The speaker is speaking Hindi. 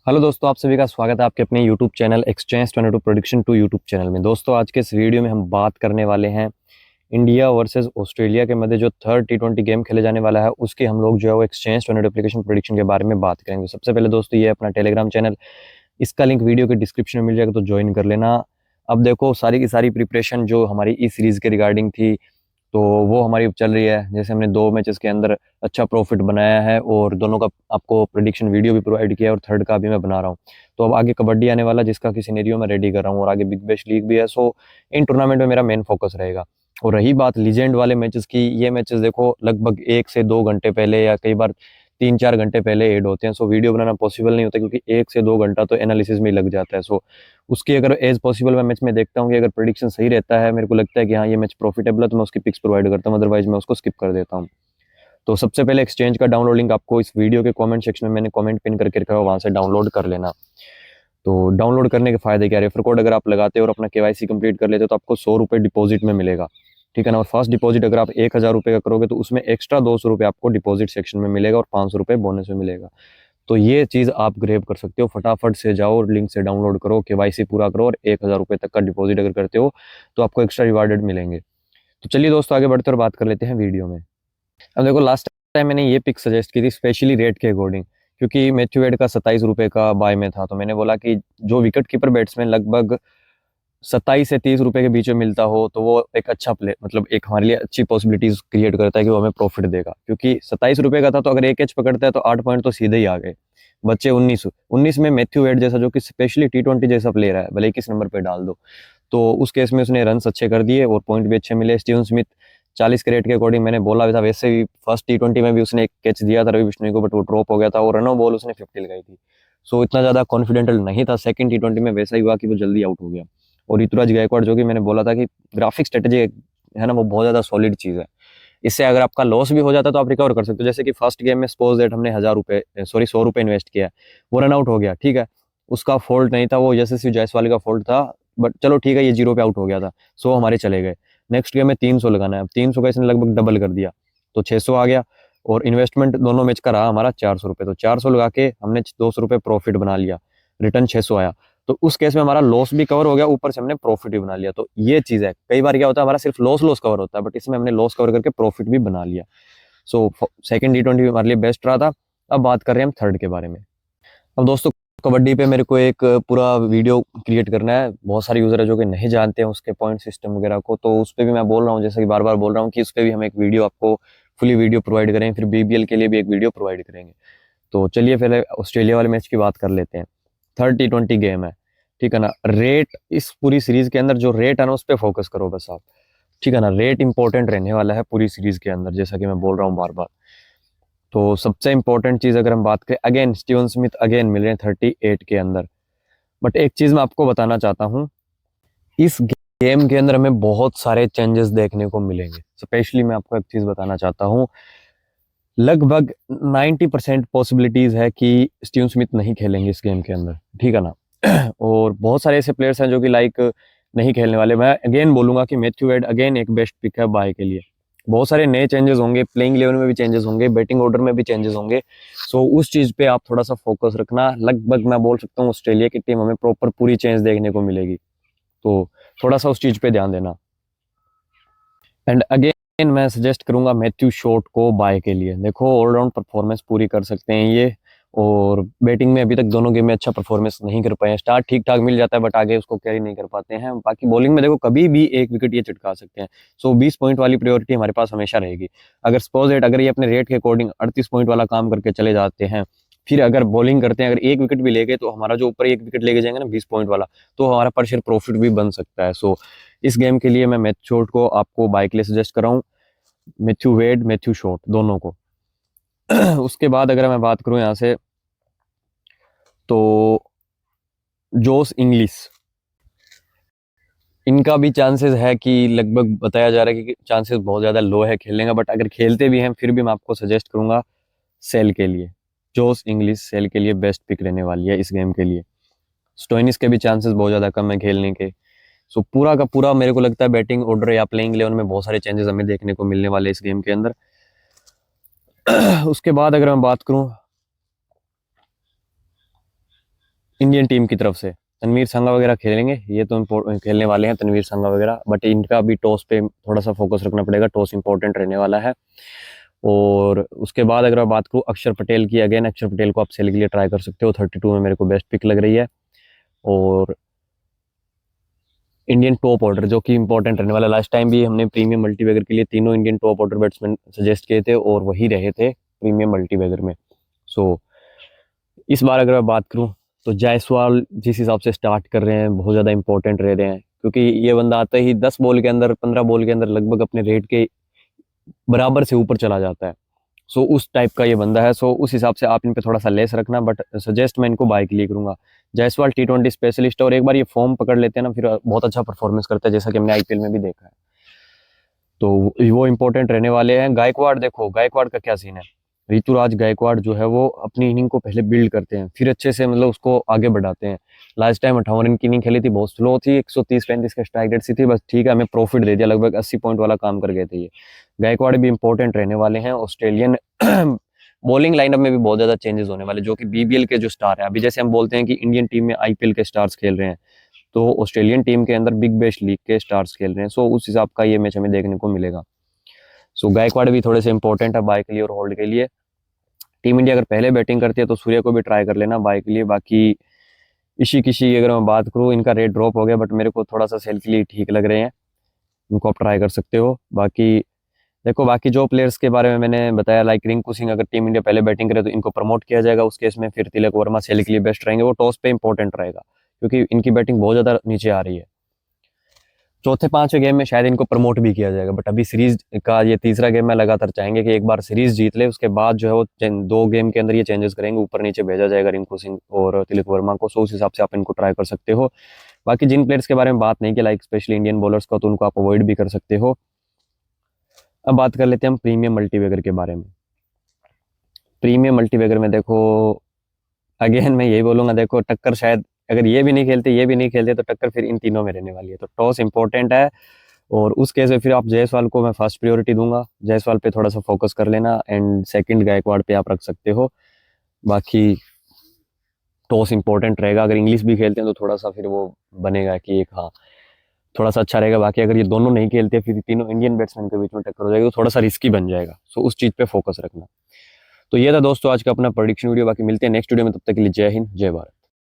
हेलो दोस्तों, आप सभी का स्वागत है आपके अपने YouTube channel exchange 22 production to YouTube channel में। दोस्तों, आज के इस वीडियो में हम बात करने वाले हैं इंडिया वर्सेस ऑस्ट्रेलिया के मध्य जो थर्ड टी20 गेम खेले जाने वाला है, उसकी हम लोग जो है वो एक्सचेंज 22 एप्लीकेशन प्रोडिक्शन के बारे में बात करेंगे। सबसे पहले दोस्तों, ये अपना टेलीग्राम चैनल, इसका लिंक वीडियो के डिस्क्रिप्शन में मिल जाएगा, तो ज्वाइन कर लेना। अब देखो, सारी की सारी प्रिपरेशन जो हमारी इस सीरीज के रिगार्डिंग थी, तो वो हमारी चल रही है। जैसे हमने 2 मैचेस के अंदर अच्छा प्रॉफिट बनाया है और दोनों का आपको प्रेडिक्शन वीडियो भी प्रोवाइड किया है, और थर्ड का भी मैं बना रहा हूँ। तो अब आगे कबड्डी आने वाला, जिसका कि सिनेरियो मैं रेडी कर रहा हूँ, और आगे बिग बैश लीग भी है। सो इन टूर्नामेंट में मेरा मेन फोकस रहेगा। और रही बात लीजेंड वाले मैचेस की, ये मैचेस देखो लगभग 1 से 2 घंटे पहले या कई बार 3-4 घंटे पहले ऐड होते हैं। सो वीडियो बनाना पॉसिबल नहीं होता, क्योंकि 1 से 2 घंटा तो एनालिसिस में ही लग जाता है। सो उसकी अगर एज पॉसिबल मैं मैच में देखता हूँ कि अगर प्रेडिक्शन सही रहता है, मेरे को लगता है कि हाँ ये मैच प्रॉफिटेबल है, तो मैं उसकी पिक्स प्रोवाइड करता हूँ, अदरवाइज मैं उसको स्किप कर देता हूँ। तो सबसे पहले एक्सचेंज का डाउनलोड लिंक आपको इस वीडियो के कमेंट सेक्शन में मैंने कमेंट पिन करके रखा है, वहां से डाउनलोड कर लेना। तो डाउनलोड करने के फायदे क्या, रेफर कोड अगर आप लगाते हो और अपना केवाईसी कंप्लीट कर लेते हो, तो आपको 100 रुपये डिपॉजिट में मिलेगा। ठीक है ना। और फर्स्ट डिपॉजिट अगर आप 1,000 रुपये का करोगे, तो उसमें एक्स्ट्रा 200 रुपये आपको डिपॉजिट सेक्शन में मिलेगा, और 500 रुपये बोनस में मिलेगा। तो ये चीज़ आप ग्रेब कर सकते हो। फटाफट से जाओ और लिंक से डाउनलोड करो, केवाईसी पूरा करो, और 1,000 रुपये तक का डिपॉजिट अगर करते हो, तो आपको एक्स्ट्रा रिवार्डेड मिलेंगे। तो चलिए दोस्तों, आगे बढ़ते और बात कर लेते हैं वीडियो में। अब देखो, लास्ट टाइम मैंने ये पिक सजेस्ट की थी स्पेशली रेट के अकॉर्डिंग, क्योंकि मैथ्यू वेड का 27 रुपये का बाय में था। तो मैंने बोला कि जो विकेट कीपर बैट्समैन लगभग 27 से 30 रुपये के बीच में मिलता हो, तो वो एक अच्छा प्ले, मतलब एक हमारे लिए अच्छी पॉसिबिलिटीज क्रिएट करता है कि वो हमें प्रॉफिट देगा। क्योंकि 27 रुपये का था, तो अगर एक कैच पकड़ता है तो 8 पॉइंट तो सीधे ही आ गए। बच्चे 19 में मैथ्यू वेड जैसा, जो कि स्पेशली टी20 जैसा प्लेयर है, भले ही किस नंबर पे डाल दो, तो उस केस में उसने रन्स अच्छे कर दिए और पॉइंट भी अच्छे मिले। स्टीवन स्मिथ 40 के रेट के अकॉर्डिंग मैंने बोला भी था, वैसे भी फर्स्ट टी20 में भी उसने एक कैच दिया था रवि बिश्नोई को, बट वो ड्रॉप हो गया था, और रनों बॉल उसने 50 लगाई थी। सो इतना ज्यादा कॉन्फिडेंटल नहीं था। सेकंड टी20 में वैसा ही हुआ कि वो जल्दी आउट हो गया। और ऋतुराज गायकवाड़, जो कि मैंने बोला था कि ग्राफिक स्ट्रेटेजी है ना, वो बहुत ज्यादा सॉलिड चीज है। इससे अगर आपका लॉस भी हो जाता है, तो आप रिकवर कर सकते हो। जैसे कि फर्स्ट गेम में सपोज दैट हमने 1,000 रुपये, सॉरी 100 रुपये इन्वेस्ट किया है, वो रन आउट हो गया, ठीक है। उसका फॉल्ट नहीं था, वो यशस्वी जायसवाल का फॉल्ट था। बट चलो ठीक है, ये 0 पे आउट हो गया था, 100 हमारे चले गए। नेक्स्ट गेम में 300 लगाना है, 300 का इसने लगभग डबल कर दिया, तो 600 आ गया। और इन्वेस्टमेंट दोनों मैच का रहा हमारा 400 रुपये, तो 400 लगा के हमने 200 रुपये प्रॉफिट बना लिया, रिटर्न 600 आया। तो उस केस में हमारा लॉस भी कवर हो गया, ऊपर से हमने प्रॉफिट भी बना लिया। तो ये चीज है, कई बार क्या होता है, हमारा सिर्फ लॉस लॉस कवर होता है, बट इसमें हमने लॉस कवर करके प्रॉफिट भी बना लिया। सो सेकंड टी20 हमारे लिए बेस्ट रहा था। अब बात कर रहे हैं हम थर्ड के बारे में। अब दोस्तों, कबड्डी पे मेरे को एक पूरा वीडियो क्रिएट करना है। बहुत सारे यूजर है जो कि नहीं जानते हैं उसके पॉइंट सिस्टम वगैरह को, तो उस पर भी मैं बोल रहा हूँ, जैसे कि बार बार बोल रहा हूँ कि उस पर भी हम एक वीडियो आपको फुली वीडियो प्रोवाइड करेंगे, फिर बीबीएल के लिए भी एक वीडियो प्रोवाइड करेंगे। तो चलिए पहले ऑस्ट्रेलिया वाले मैच की बात कर लेते हैं। थर्ड टी20 गेम है, ठीक है ना। रेट, इस पूरी सीरीज के अंदर जो रेट है ना, उस पर फोकस करो बस आप, ठीक है ना। रेट इंपॉर्टेंट रहने वाला है पूरी सीरीज के अंदर, जैसा कि मैं बोल रहा हूँ बार बार। तो सबसे इंपॉर्टेंट चीज अगर हम बात करें, अगेन स्टीवन स्मिथ अगेन मिल रहे हैं 38 के अंदर। बट एक चीज मैं आपको बताना चाहता हूँ, इस गेम के अंदर हमें बहुत सारे चेंजेस देखने को मिलेंगे। स्पेशली मैं आपको एक चीज बताना चाहता हूँ, लगभग 90% पॉसिबिलिटीज है कि स्टीवन स्मिथ नहीं खेलेंगे इस गेम के अंदर, ठीक है ना। और बहुत सारे ऐसे प्लेयर्स हैं जो कि लाइक नहीं खेलने वाले। मैं अगेन बोलूंगा कि मैथ्यू वेड अगेन एक बेस्ट पिक है बाय के लिए। बहुत सारे नए चेंजेस होंगे, प्लेइंग इलेवन में भी चेंजेस होंगे, बैटिंग ऑर्डर में भी चेंजेस होंगे। सो उस चीज पे आप थोड़ा सा फोकस रखना। लगभग मैं बोल सकता हूँ ऑस्ट्रेलिया की टीम हमें प्रॉपर पूरी चेंज देखने को मिलेगी, तो थोड़ा सा उस चीज पे ध्यान देना। एंड अगेन मैं सजेस्ट करूंगा मैथ्यू शॉट को बाय के लिए। देखो, ऑलराउंड परफॉर्मेंस पूरी कर सकते हैं ये, और बैटिंग में अभी तक दोनों गेम में अच्छा परफॉर्मेंस नहीं कर पाए हैं। स्टार्ट ठीक ठाक मिल जाता है, बट आगे उसको कैरी नहीं कर पाते हैं। बाकी बॉलिंग में देखो, कभी भी एक विकेट ये चटका सकते हैं। सो 20 पॉइंट वाली प्रायोरिटी हमारे पास हमेशा रहेगी। अगर सपोज इट, अगर ये अपने रेट के अकॉर्डिंग 38 पॉइंट वाला काम करके चले जाते हैं, फिर अगर बॉलिंग करते हैं, अगर एक विकेट भी ले गए, तो हमारा जो ऊपर एक विकेट लेके जाएंगे ना 20 पॉइंट वाला, तो हमारा पर शेयर प्रॉफिट भी बन सकता है। सो इस गेम के लिए मैं मैथ्यू शॉट को आपको बाय के लिए सजेस्ट कर रहा हूँ, मैथ्यू वेड, मैथ्यू शॉट दोनों को। उसके बाद अगर मैं बात करूं यहाँ से, तो जोस इंग्लिश, इनका भी चांसेस है कि लगभग बताया जा रहा है कि चांसेस बहुत ज़्यादा लो है खेलने का, बट अगर खेलते भी हैं फिर भी मैं आपको सजेस्ट करूंगा सेल के लिए। जोस इंग्लिश सेल के लिए बेस्ट पिक रहने वाली है इस गेम के लिए। स्टोइनिस के भी चांसेस बहुत ज़्यादा कम है खेलने के। सो पूरा का पूरा मेरे को लगता है बैटिंग ऑर्डर या प्लेइंग इलेवन में बहुत सारे चेंजेस हमें देखने को मिलने वाले इस गेम के अंदर। उसके बाद अगर मैं बात करूं, इंडियन टीम की तरफ से तनवीर संगा वगैरह खेलेंगे, ये तो खेलने वाले हैं तनवीर संगा वगैरह, बट इनका भी टॉस पे थोड़ा सा फोकस रखना पड़ेगा, टॉस इंपॉर्टेंट रहने वाला है। और उसके बाद अगर मैं बात करूँ अक्षर पटेल की, अगेन अक्षर पटेल को आप सेल के लिए ट्राई कर सकते हो, 32 में मेरे को बेस्ट पिक लग रही है। और इंडियन टॉप ऑर्डर जो कि इंपॉर्टेंट रहने वाला, लास्ट टाइम भी हमने प्रीमियम मल्टीबैगर के लिए तीनों Indian top order batsman suggest किए थे और वही रहे थे प्रीमियम मल्टीबैगर में। सो इस बार अगर मैं बात करूं तो जायसवाल जिस हिसाब से स्टार्ट कर रहे हैं बहुत ज़्यादा इंपॉर्टेंट रह रहे हैं, क्योंकि ये बंदा आते ही 10 बॉल के अंदर 15 बॉल के अंदर लगभग अपने रेट के बराबर से ऊपर चला जाता है। सो उस टाइप का ये बंदा है। सो उस हिसाब से आप इन पे थोड़ा सा लेस रखना, बट सजेस्ट मैं इनको बाय के लिए करूंगा। जायसवाल T20 स्पेशलिस्ट, और एक बार ये फॉर्म पकड़ लेते हैं ना फिर बहुत अच्छा परफॉर्मेंस करता है, जैसा कि हमने IPL में भी देखा है, तो वो इंपॉर्टेंट रहने वाले हैं। गायकवाड़, देखो गायकवाड़ का क्या सीन है, ऋतुराज गायकवाड़ जो है वो अपनी इनिंग को पहले बिल्ड करते हैं, फिर अच्छे से मतलब उसको आगे बढ़ाते हैं। लास्ट टाइम 58 रन की इनिंग खेली थी, बहुत स्लो थी, 130-35 का स्ट्राइक रेट सी थी, बस ठीक है हमें प्रॉफिट दे दिया, लगभग 80 पॉइंट वाला काम कर गए थे ये। गायकवाड़ भी इंपॉर्टेंट रहने वाले हैं। ऑस्ट्रेलियन बॉलिंग लाइनअप में भी बहुत ज्यादा चेंजेस होने वाले, जो कि BBL के जो स्टार है, अभी जैसे हम बोलते हैं कि इंडियन टीम में IPL के स्टार्स खेल रहे हैं, तो ऑस्ट्रेलियन टीम के अंदर बिग बैश लीग के स्टार्स खेल रहे हैं। सो उस हिसाब का ये मैच हमें देखने को मिलेगा। सो गायकवाड़ भी थोड़े से इंपॉर्टेंट है बाय के लिए और होल्ड के लिए। टीम इंडिया अगर पहले बैटिंग करती है तो सूर्य को भी ट्राई कर लेना बाय के लिए। बाकी ईशी किशी अगर मैं बात करूँ, इनका रेट ड्रॉप हो गया, बट मेरे को थोड़ा सा सेल के लिए ठीक लग रहे हैं, इनको आप ट्राई कर सकते हो। बाकी देखो, बाकी जो प्लेयर्स के बारे में मैंने बताया, लाइक रिंकू सिंह, अगर टीम इंडिया पहले बैटिंग करे तो इनको प्रमोट किया जाएगा उस केस में। फिर तिलक वर्मा सेल के लिए बेस्ट रहेंगे, वो टॉस पे इंपॉर्टेंट रहेगा क्योंकि इनकी बैटिंग बहुत ज्यादा नीचे आ रही है। चौथे पांचवें गेम में शायद इनको प्रमोट भी किया जाएगा, बट अभी सीरीज का ये तीसरा गेम में लगातार चाहेंगे कि एक बार सीरीज जीत ले, उसके बाद जो है वो 2 गेम के अंदर ये चेंजेस करेंगे, ऊपर नीचे भेजा जाएगा रिंकू सिंह और तिलक वर्मा को। सो उस हिसाब से आप इनको ट्राई कर सकते हो। बाकी जिन प्लेयर्स के बारे में बात नहीं की, लाइक स्पेशली इंडियन बॉलर्स का, तो उनको आप अवॉइड भी कर सकते हो। अब बात कर लेते हैं हम प्रीमियम मल्टीबैगर के बारे में। प्रीमियम मल्टीबैगर में देखो, अगेन मैं यही बोलूंगा, देखो टक्कर शायद अगर ये भी नहीं खेलते ये भी नहीं खेलते तो टक्कर फिर इन तीनों में रहने वाली है, तो टॉस इंपॉर्टेंट है। और उस केस में फिर आप जायसवाल को मैं फर्स्ट प्रायोरिटी दूंगा, जायसवाल पे थोड़ा सा फोकस कर लेना, एंड सेकंड गायकवाड़ पे आप रख सकते हो। बाकी टॉस इंपॉर्टेंट रहेगा, अगर इंग्लिश भी खेलते हैं तो थोड़ा सा फिर वो बनेगा कि एक हाँ थोड़ा सा अच्छा रहेगा। बाकी अगर ये दोनों नहीं खेलते फिर तीनों इंडियन बैट्समैन के बीच में टक्कर हो जाएगी, तो थोड़ा सा रिस्की बन जाएगा। सो उस चीज़ पे फोकस रखना। तो ये था दोस्तों आज का अपना प्रेडिक्शन वीडियो। बाकी मिलते हैं नेक्स्ट वीडियो में, तब तक के लिए जय हिंद जय भारत।